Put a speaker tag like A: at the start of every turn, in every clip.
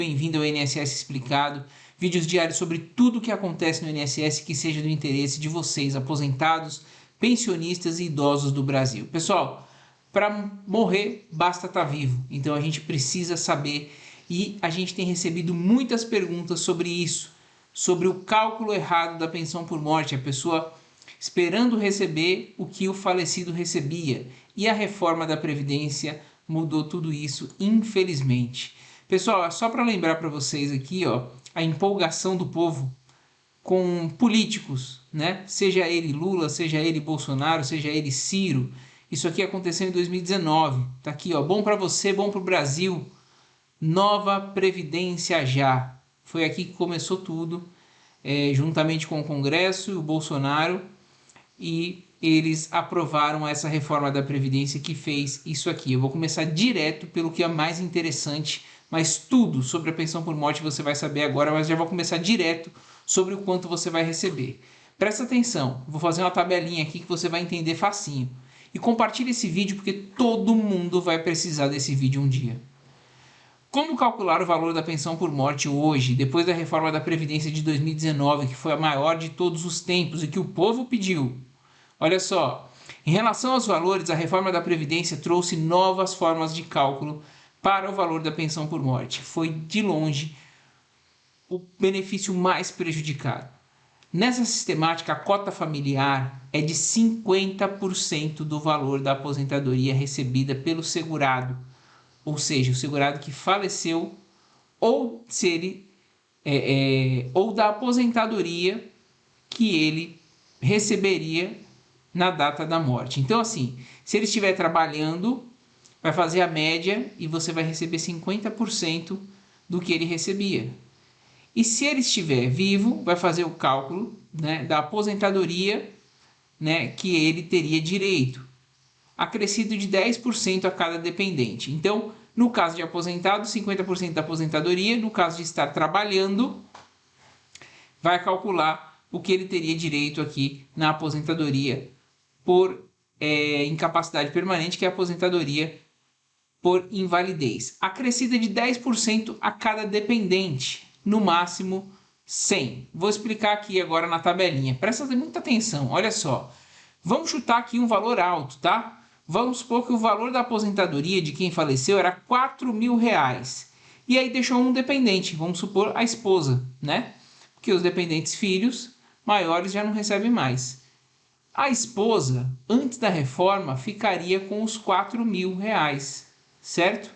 A: Bem-vindo ao INSS Explicado, vídeos diários sobre tudo o que acontece no INSS que seja do interesse de vocês, aposentados, pensionistas e idosos do Brasil. Pessoal, para morrer basta estar vivo, então a gente precisa saber e a gente tem recebido muitas perguntas sobre isso, sobre o cálculo errado da pensão por morte, a pessoa esperando receber o que o falecido recebia, e a reforma da Previdência mudou tudo isso, infelizmente. Pessoal, só para lembrar para vocês aqui, a empolgação do povo com políticos, né? Seja ele Lula, seja ele Bolsonaro, seja ele Ciro. Isso aqui aconteceu em 2019. Tá aqui, bom para você, bom para o Brasil. Nova Previdência já. Foi aqui que começou tudo, juntamente com o Congresso e o Bolsonaro, e eles aprovaram essa reforma da Previdência que fez isso aqui. Eu vou começar direto pelo que é mais interessante, mas tudo sobre a pensão por morte você vai saber agora, mas já vou começar direto sobre o quanto você vai receber. Presta atenção, vou fazer uma tabelinha aqui que você vai entender facinho. E compartilhe esse vídeo porque todo mundo vai precisar desse vídeo um dia. Como calcular o valor da pensão por morte hoje, depois da reforma da Previdência de 2019, que foi a maior de todos os tempos e que o povo pediu? Olha só, em relação aos valores, a reforma da Previdência trouxe novas formas de cálculo para o valor da pensão por morte. Foi, de longe, o benefício mais prejudicado. Nessa sistemática, a cota familiar é de 50% do valor da aposentadoria recebida pelo segurado, ou seja, o segurado que faleceu, ou se ele ou da aposentadoria que ele receberia na data da morte. Então, assim, se ele estiver trabalhando, vai fazer a média e você vai receber 50% do que ele recebia. E se ele estiver vivo, vai fazer o cálculo, né, da aposentadoria, né, que ele teria direito, acrescido de 10% a cada dependente. Então, no caso de aposentado, 50% da aposentadoria. No caso de estar trabalhando, vai calcular o que ele teria direito aqui na aposentadoria por incapacidade permanente, que é a aposentadoria por invalidez, acrescida de 10% a cada dependente, no máximo 100. Vou explicar aqui agora na tabelinha. Presta muita atenção, olha só. Vamos chutar aqui um valor alto, tá? Vamos supor que o valor da aposentadoria de quem faleceu era R$4.000. E aí deixou um dependente, vamos supor a esposa, né? Porque os dependentes filhos maiores já não recebem mais. A esposa, antes da reforma, ficaria com os R$4.000, certo?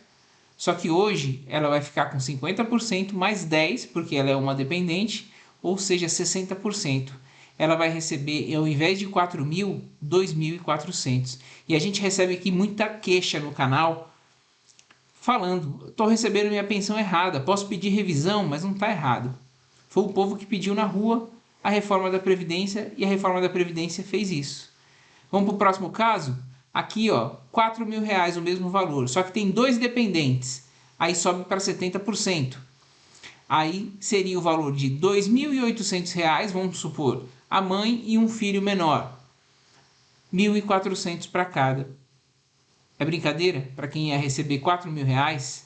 A: Só que hoje ela vai ficar com 50% mais 10%, porque ela é uma dependente, ou seja, 60%. Ela vai receber, ao invés de 4.000, 2.400. E a gente recebe aqui muita queixa no canal, falando, estou recebendo minha pensão errada, posso pedir revisão, mas não está errado. Foi o povo que pediu na rua a reforma da Previdência, e a reforma da Previdência fez isso. Vamos para o próximo caso? Aqui, R$4.000 o mesmo valor, só que tem 2 dependentes, aí sobe para 70%. Aí seria o valor de R$2.800, vamos supor, a mãe e um filho menor. R$1.400 para cada. É brincadeira? Para quem ia receber R$4.000?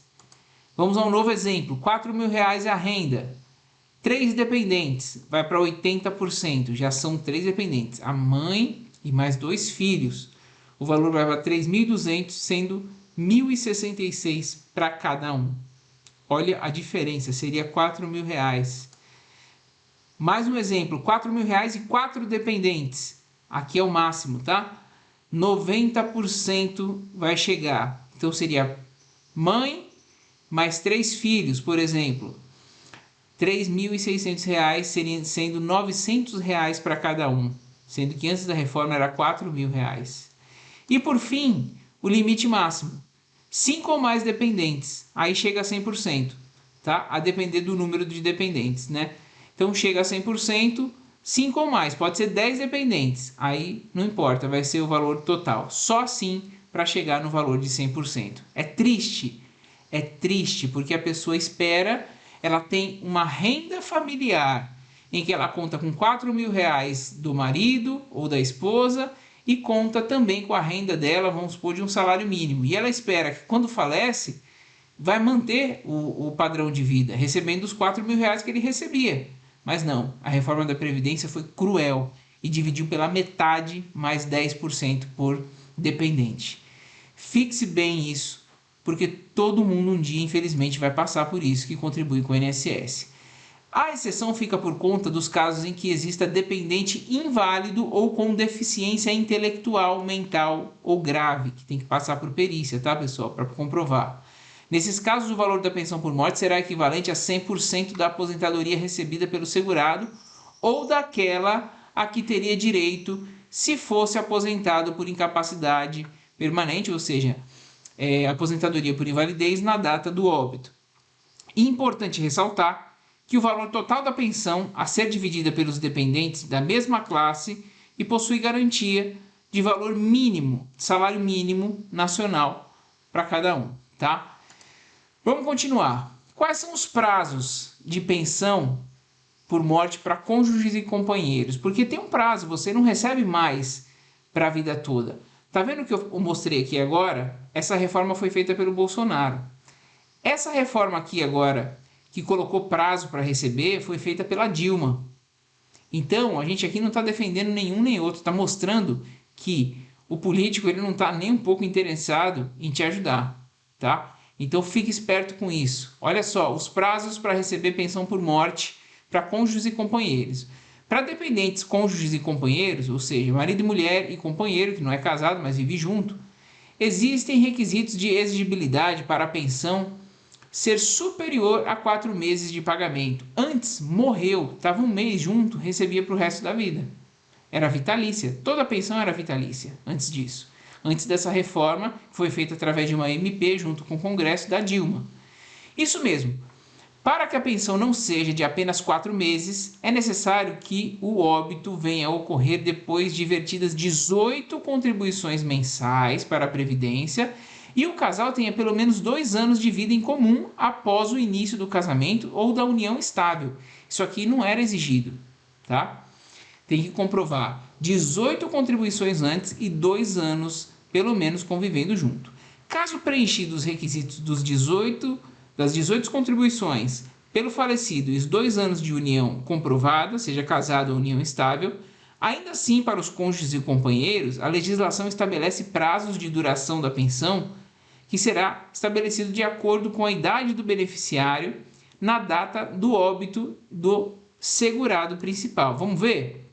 A: Vamos a um novo exemplo. R$4.000 é a renda. 3 dependentes, vai para 80%. Já são 3 dependentes. A mãe e mais 2 filhos. O valor vai para 3.200, sendo 1.066 para cada um. Olha a diferença, seria R$4.000. Mais um exemplo, R$4.000 e 4 dependentes. Aqui é o máximo, tá? 90% vai chegar. Então seria mãe mais 3 filhos, por exemplo. R$3.600, sendo R$900 para cada um. Sendo que antes da reforma era R$4.000. E por fim, o limite máximo. 5 ou mais dependentes, aí chega a 100%, tá? A depender do número de dependentes, né? Então chega a 100%, 5 ou mais, pode ser 10 dependentes, aí não importa, vai ser o valor total. Só assim para chegar no valor de 100%. É triste porque a pessoa espera, ela tem uma renda familiar em que ela conta com R$4.000 do marido ou da esposa, e conta também com a renda dela, vamos supor, de um salário mínimo. E ela espera que quando falece, vai manter o padrão de vida, recebendo os 4 mil reais que ele recebia. Mas não, a reforma da Previdência foi cruel e dividiu pela metade mais 10% por dependente. Fixe bem isso, porque todo mundo um dia, infelizmente, vai passar por isso que contribui com o INSS. A exceção fica por conta dos casos em que exista dependente inválido ou com deficiência intelectual, mental ou grave, que tem que passar por perícia, tá, pessoal, para comprovar. Nesses casos, o valor da pensão por morte será equivalente a 100% da aposentadoria recebida pelo segurado ou daquela a que teria direito se fosse aposentado por incapacidade permanente, ou seja, aposentadoria por invalidez na data do óbito. Importante ressaltar que o valor total da pensão a ser dividida pelos dependentes da mesma classe e possui garantia de valor mínimo, salário mínimo nacional para cada um, tá? Vamos continuar. Quais são os prazos de pensão por morte para cônjuges e companheiros? Porque tem um prazo, você não recebe mais para a vida toda. Tá vendo o que eu mostrei aqui agora? Essa reforma foi feita pelo Bolsonaro. Essa reforma aqui agora, que colocou prazo para receber, foi feita pela Dilma. Então, a gente aqui não está defendendo nenhum nem outro, está mostrando que o político ele não está nem um pouco interessado em te ajudar, tá? Então, fique esperto com isso. Olha só, os prazos para receber pensão por morte para cônjuges e companheiros. Para dependentes, cônjuges e companheiros, ou seja, marido e mulher e companheiro, que não é casado, mas vive junto, existem requisitos de exigibilidade para a pensão ser superior a 4 meses de pagamento. Antes, morreu, estava um mês junto, recebia para o resto da vida. Era vitalícia. Toda a pensão era vitalícia antes disso. Antes dessa reforma, que foi feita através de uma MP junto com o Congresso da Dilma. Isso mesmo. Para que a pensão não seja de apenas 4 meses, é necessário que o óbito venha a ocorrer depois de vertidas 18 contribuições mensais para a Previdência e o casal tenha pelo menos 2 anos de vida em comum após o início do casamento ou da união estável. Isso aqui não era exigido, tá? Tem que comprovar 18 contribuições antes e 2 anos, pelo menos, convivendo junto. Caso preenchidos os requisitos das 18 contribuições pelo falecido e os 2 anos de união comprovada, seja casado ou união estável, ainda assim, para os cônjuges e companheiros, a legislação estabelece prazos de duração da pensão que será estabelecido de acordo com a idade do beneficiário na data do óbito do segurado principal. Vamos ver?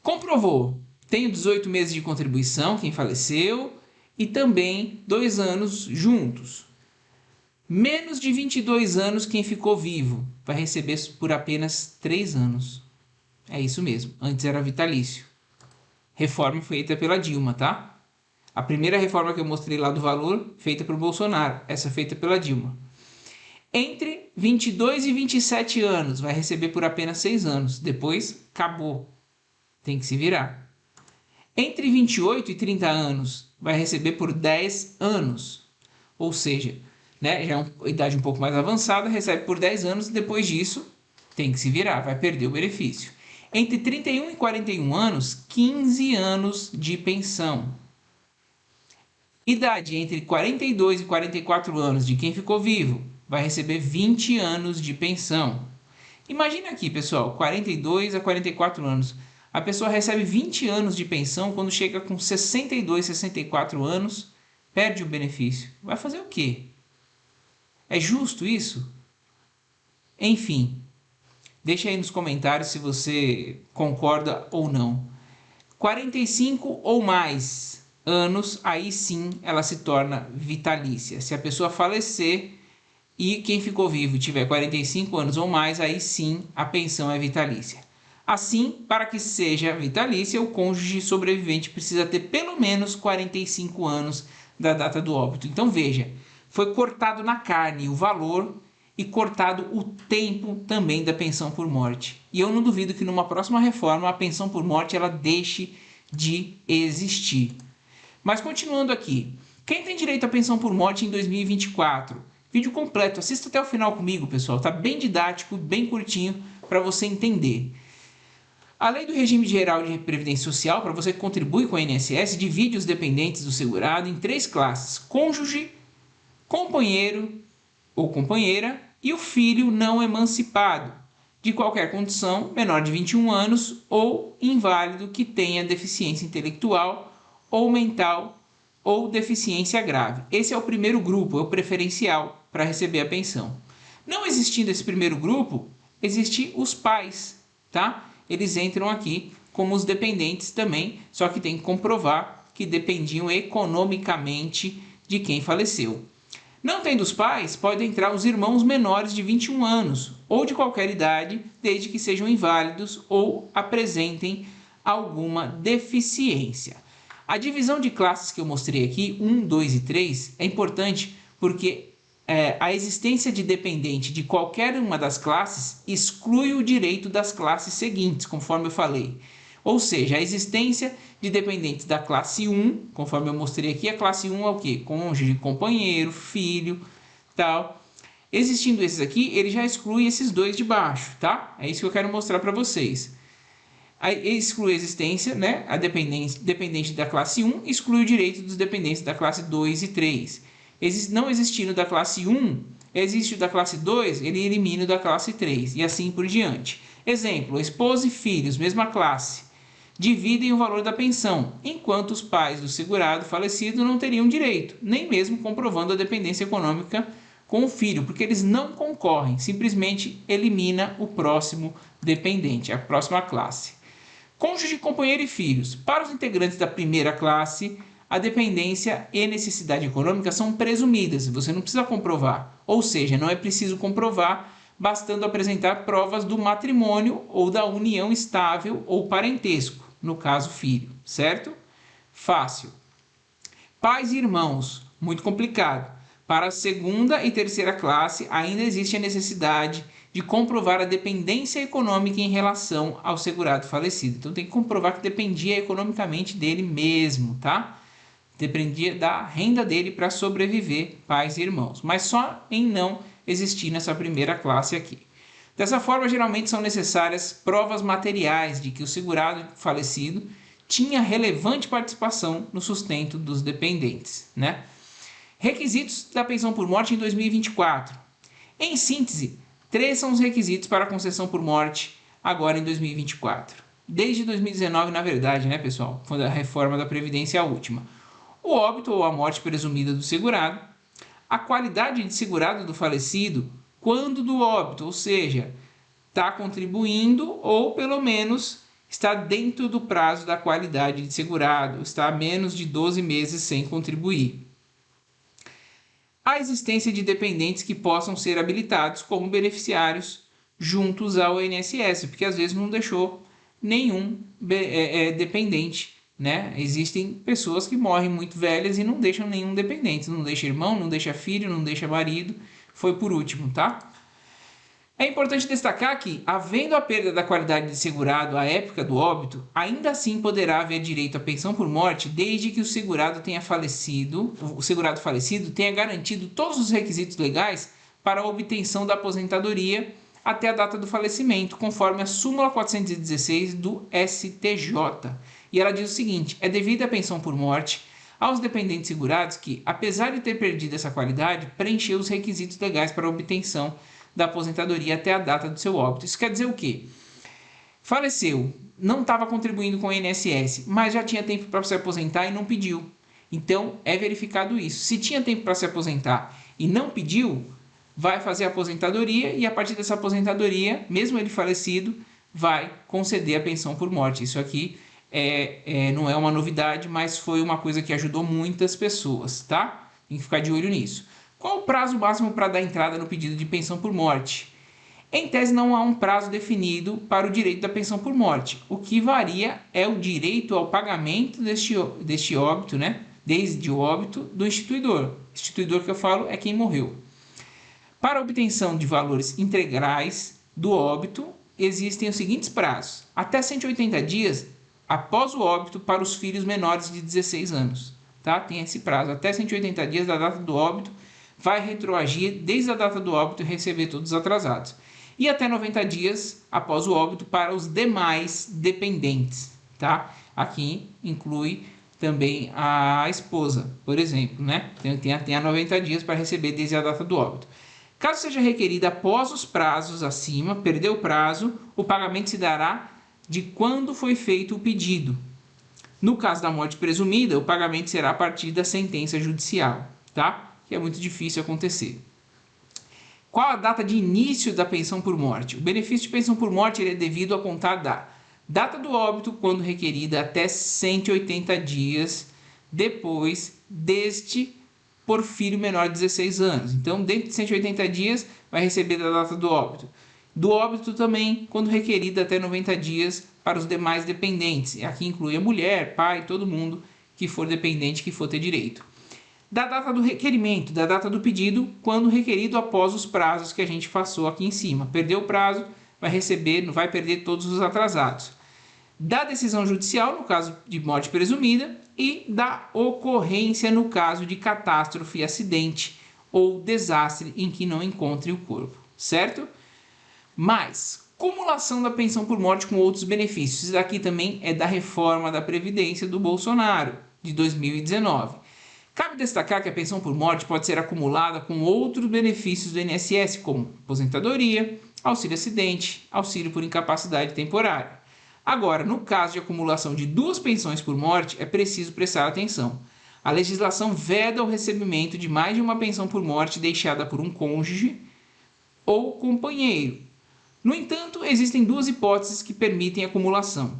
A: Comprovou. Tenho 18 meses de contribuição, quem faleceu, e também 2 anos juntos. Menos de 22 anos, quem ficou vivo, vai receber por apenas 3 anos. É isso mesmo, antes era vitalício. Reforma feita pela Dilma, tá? A primeira reforma que eu mostrei lá do valor, feita por Bolsonaro, essa feita pela Dilma. Entre 22 e 27 anos, vai receber por apenas 6 anos. Depois, acabou. Tem que se virar. Entre 28 e 30 anos, vai receber por 10 anos. Ou seja, né, já é uma idade um pouco mais avançada, recebe por 10 anos, depois disso, tem que se virar, vai perder o benefício. Entre 31 e 41 anos, 15 anos de pensão. Idade entre 42 e 44 anos de quem ficou vivo, vai receber 20 anos de pensão. Imagina aqui, pessoal, 42 a 44 anos. A pessoa recebe 20 anos de pensão, quando chega com 62, 64 anos, perde o benefício. Vai fazer o quê? É justo isso? Enfim, deixa aí nos comentários se você concorda ou não. 45 ou mais anos, aí sim ela se torna vitalícia. Se a pessoa falecer e quem ficou vivo tiver 45 anos ou mais, aí sim a pensão é vitalícia. Assim, para que seja vitalícia, o cônjuge sobrevivente precisa ter pelo menos 45 anos da data do óbito. Então veja, foi cortado na carne o valor e cortado o tempo também da pensão por morte. E eu não duvido que numa próxima reforma a pensão por morte ela deixe de existir. Mas continuando aqui, quem tem direito à pensão por morte em 2024? Vídeo completo, assista até o final comigo, pessoal. Tá bem didático, bem curtinho para você entender. A Lei do Regime Geral de Previdência Social, para você que contribui com o INSS, divide os dependentes do segurado em 3 classes: cônjuge, companheiro ou companheira e o filho não emancipado, de qualquer condição, menor de 21 anos ou inválido que tenha deficiência intelectual ou mental ou deficiência grave. Esse é o primeiro grupo, é o preferencial para receber a pensão. Não existindo esse primeiro grupo, existem os pais, tá? Eles entram aqui como os dependentes também, só que tem que comprovar que dependiam economicamente de quem faleceu. Não tendo os pais, podem entrar os irmãos menores de 21 anos ou de qualquer idade, desde que sejam inválidos ou apresentem alguma deficiência. A divisão de classes que eu mostrei aqui, 1, 2 e 3, é importante porque a existência de dependente de qualquer uma das classes exclui o direito das classes seguintes, conforme eu falei. Ou seja, a existência de dependentes da classe 1, conforme eu mostrei aqui, a classe 1 é o quê? Cônjuge, companheiro, filho, tal. Existindo esses aqui, ele já exclui esses dois de baixo, tá? É isso que eu quero mostrar para vocês. Ele exclui a existência, né? A dependente da classe 1 exclui o direito dos dependentes da classe 2 e 3. Não existindo da classe 1, existe o da classe 2, ele elimina o da classe 3 e assim por diante. Exemplo, esposa e filhos, mesma classe, dividem o valor da pensão, enquanto os pais do segurado falecido não teriam direito, nem mesmo comprovando a dependência econômica com o filho, porque eles não concorrem, simplesmente elimina o próximo dependente, a próxima classe. Cônjuge, companheiro e filhos. Para os integrantes da primeira classe, a dependência e necessidade econômica são presumidas, você não precisa comprovar, ou seja, não é preciso comprovar, bastando apresentar provas do matrimônio ou da união estável ou parentesco, no caso filho, certo? Fácil. Pais e irmãos, muito complicado. Para a segunda e terceira classe, ainda existe a necessidade de comprovar a dependência econômica em relação ao segurado falecido. Então tem que comprovar que dependia economicamente dele mesmo, tá? Dependia da renda dele para sobreviver, pais e irmãos, mas só em não existir nessa primeira classe aqui. Dessa forma, geralmente são necessárias provas materiais de que o segurado falecido tinha relevante participação no sustento dos dependentes, né? Requisitos da pensão por morte em 2024. Em síntese, 3 são os requisitos para a concessão por morte agora em 2024. Desde 2019, na verdade, né, pessoal? Foi a reforma da Previdência a última. O óbito ou a morte presumida do segurado, a qualidade de segurado do falecido quando do óbito, ou seja, está contribuindo ou pelo menos está dentro do prazo da qualidade de segurado, está há menos de 12 meses sem contribuir. A existência de dependentes que possam ser habilitados como beneficiários juntos ao INSS, porque às vezes não deixou nenhum dependente, né? Existem pessoas que morrem muito velhas e não deixam nenhum dependente, não deixa irmão, não deixa filho, não deixa marido, foi por último, tá? É importante destacar que, havendo a perda da qualidade de segurado à época do óbito, ainda assim poderá haver direito à pensão por morte desde que o segurado falecido tenha garantido todos os requisitos legais para a obtenção da aposentadoria até a data do falecimento, conforme a súmula 416 do STJ. E ela diz o seguinte: é devida a pensão por morte aos dependentes segurados que, apesar de ter perdido essa qualidade, preencheu os requisitos legais para a obtenção da aposentadoria até a data do seu óbito. Isso quer dizer o quê? Faleceu, não estava contribuindo com o INSS, mas já tinha tempo para se aposentar e não pediu. Então, é verificado isso. Se tinha tempo para se aposentar e não pediu, vai fazer a aposentadoria e a partir dessa aposentadoria, mesmo ele falecido, vai conceder a pensão por morte. Isso aqui não é uma novidade, mas foi uma coisa que ajudou muitas pessoas, tá? Tem que ficar de olho nisso. Qual o prazo máximo para dar entrada no pedido de pensão por morte? Em tese, não há um prazo definido para o direito da pensão por morte. O que varia é o direito ao pagamento deste óbito, né? Desde o óbito do instituidor. Instituidor que eu falo é quem morreu. Para a obtenção de valores integrais do óbito, existem os seguintes prazos. Até 180 dias após o óbito para os filhos menores de 16 anos. Tá? Tem esse prazo. Até 180 dias da data do óbito, vai retroagir desde a data do óbito e receber todos os atrasados. E até 90 dias após o óbito para os demais dependentes. Tá? Aqui inclui também a esposa, por exemplo, né? Tem a 90 dias para receber desde a data do óbito. Caso seja requerida após os prazos acima, perdeu o prazo, o pagamento se dará de quando foi feito o pedido. No caso da morte presumida, o pagamento será a partir da sentença judicial, tá? Que é muito difícil acontecer. Qual a data de início da pensão por morte? O benefício de pensão por morte ele é devido a contar da data do óbito, quando requerida, até 180 dias depois deste por filho menor de 16 anos. Então, dentro de 180 dias, vai receber da data do óbito. Do óbito também, quando requerida, até 90 dias para os demais dependentes. Aqui inclui a mulher, pai, todo mundo que for dependente, que for ter direito. Da data do requerimento, da data do pedido, quando requerido após os prazos que a gente passou aqui em cima. Perdeu o prazo, vai receber, não vai perder todos os atrasados. Da decisão judicial, no caso de morte presumida, e da ocorrência no caso de catástrofe, acidente ou desastre em que não encontre o corpo, certo? Mas, cumulação da pensão por morte com outros benefícios. Isso daqui também é da reforma da Previdência do Bolsonaro, de 2019. Cabe destacar que a pensão por morte pode ser acumulada com outros benefícios do INSS, como aposentadoria, auxílio acidente, auxílio por incapacidade temporária. Agora, no caso de acumulação de duas pensões por morte, é preciso prestar atenção. A legislação veda o recebimento de mais de uma pensão por morte deixada por um cônjuge ou companheiro. No entanto, existem duas hipóteses que permitem acumulação.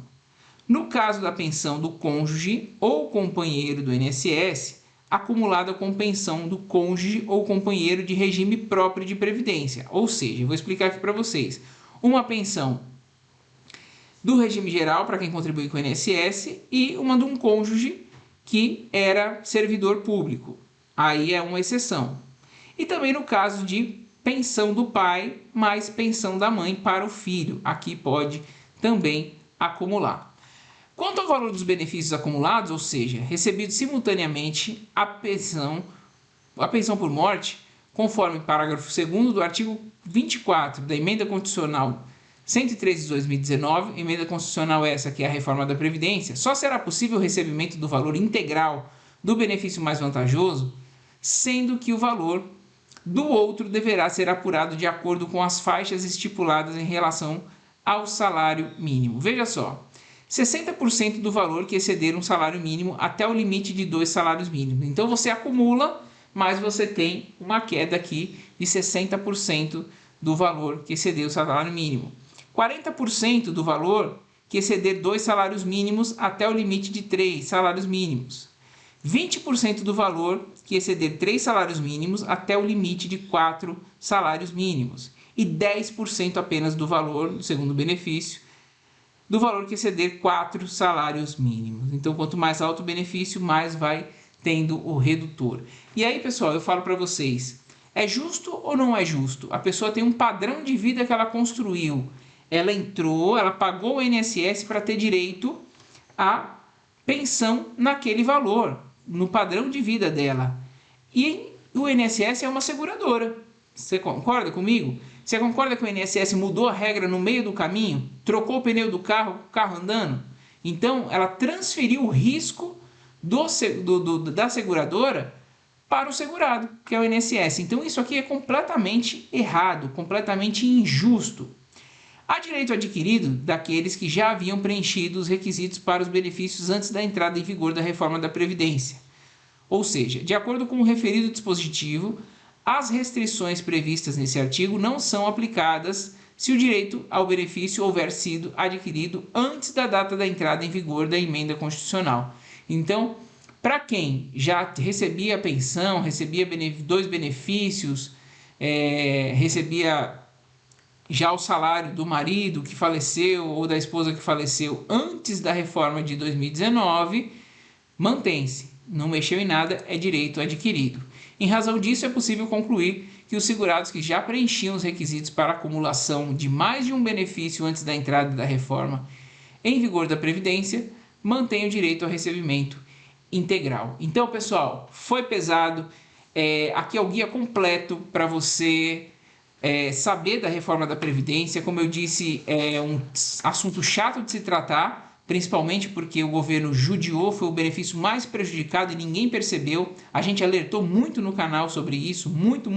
A: No caso da pensão do cônjuge ou companheiro do INSS, acumulada com pensão do cônjuge ou companheiro de regime próprio de previdência. Ou seja, eu vou explicar aqui para vocês. Uma pensão do regime geral para quem contribui com o INSS e uma de um cônjuge que era servidor público. Aí é uma exceção. E também no caso de pensão do pai mais pensão da mãe para o filho. Aqui pode também acumular. Quanto ao valor dos benefícios acumulados, ou seja, recebidos simultaneamente a pensão por morte, conforme parágrafo 2º do artigo 24 da Emenda Constitucional 103 de 2019, emenda constitucional essa que é a reforma da Previdência, só será possível o recebimento do valor integral do benefício mais vantajoso, sendo que o valor do outro deverá ser apurado de acordo com as faixas estipuladas em relação ao salário mínimo. Veja só, 60% do valor que exceder um salário mínimo até o limite de 2 salários mínimos. Então você acumula, mas você tem uma queda aqui de 60% do valor que exceder o salário mínimo. 40% do valor que exceder 2 salários mínimos até o limite de 3 salários mínimos. 20% do valor que exceder 3 salários mínimos até o limite de 4 salários mínimos. E 10% apenas do valor, do segundo benefício, do valor que exceder 4 salários mínimos. Então, quanto mais alto o benefício, mais vai tendo o redutor. E aí, pessoal, eu falo para vocês, é justo ou não é justo? A pessoa tem um padrão de vida que ela construiu. Ela entrou, ela pagou o INSS para ter direito à pensão naquele valor, no padrão de vida dela. E o INSS é uma seguradora. Você concorda comigo? Você concorda que o INSS mudou a regra no meio do caminho? Trocou o pneu do carro, o carro andando? Então, ela transferiu o risco da seguradora para o segurado, que é o INSS. Então, isso aqui é completamente errado, completamente injusto. Há direito adquirido daqueles que já haviam preenchido os requisitos para os benefícios antes da entrada em vigor da reforma da Previdência. Ou seja, de acordo com o referido dispositivo, as restrições previstas nesse artigo não são aplicadas se o direito ao benefício houver sido adquirido antes da data da entrada em vigor da emenda constitucional. Então, para quem já recebia pensão, recebia dois benefícios, recebia já o salário do marido que faleceu ou da esposa que faleceu antes da reforma de 2019, mantém-se. Não mexeu em nada, é direito adquirido. Em razão disso, é possível concluir que os segurados que já preenchiam os requisitos para acumulação de mais de um benefício antes da entrada da reforma em vigor da Previdência mantêm o direito ao recebimento integral. Então, pessoal, foi pesado. Aqui é o guia completo para você saber da reforma da Previdência. Como eu disse, é um assunto chato de se tratar, principalmente porque o governo judiou, foi o benefício mais prejudicado e ninguém percebeu. A gente alertou muito no canal sobre isso, muito,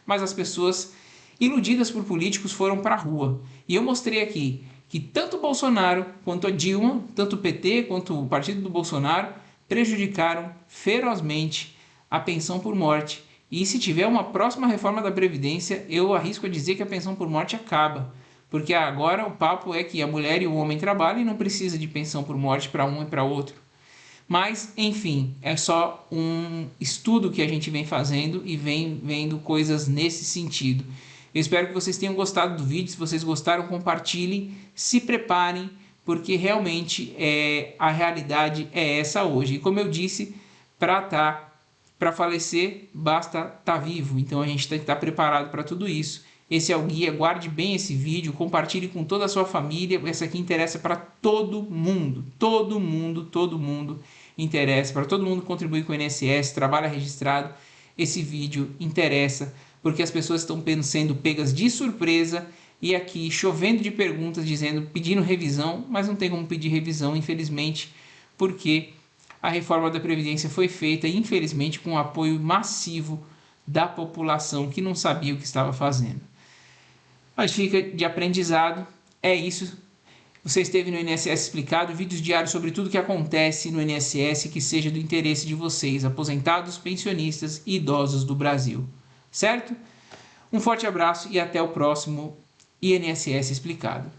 A: mas as pessoas iludidas por políticos foram para a rua. E eu mostrei aqui que tanto o Bolsonaro quanto a Dilma, tanto o PT quanto o partido do Bolsonaro, prejudicaram ferozmente a pensão por morte. E se tiver uma próxima reforma da Previdência, eu arrisco a dizer que a pensão por morte acaba. Porque agora o papo é que a mulher e o homem trabalham e não precisa de pensão por morte para um e para outro. Mas, enfim, é só um estudo que a gente vem fazendo e vem vendo coisas nesse sentido. Eu espero que vocês tenham gostado do vídeo. Se vocês gostaram, compartilhem, se preparem, porque realmente a realidade é essa hoje. E como eu disse, para falecer, basta estar vivo. Então a gente tem que estar preparado para tudo isso. Esse é o guia, guarde bem esse vídeo, compartilhe com toda a sua família. Essa aqui interessa para todo mundo interessa, para todo mundo contribuir com o INSS, trabalha registrado. Esse vídeo interessa, porque as pessoas estão sendo pegas de surpresa e aqui chovendo de perguntas, pedindo revisão, mas não tem como pedir revisão, infelizmente, porque a reforma da Previdência foi feita, infelizmente, com o apoio massivo da população que não sabia o que estava fazendo. Mas fica de aprendizado, é isso. Você esteve no INSS Explicado, vídeos diários sobre tudo que acontece no INSS que seja do interesse de vocês, aposentados, pensionistas e idosos do Brasil. Certo? Um forte abraço e até o próximo INSS Explicado.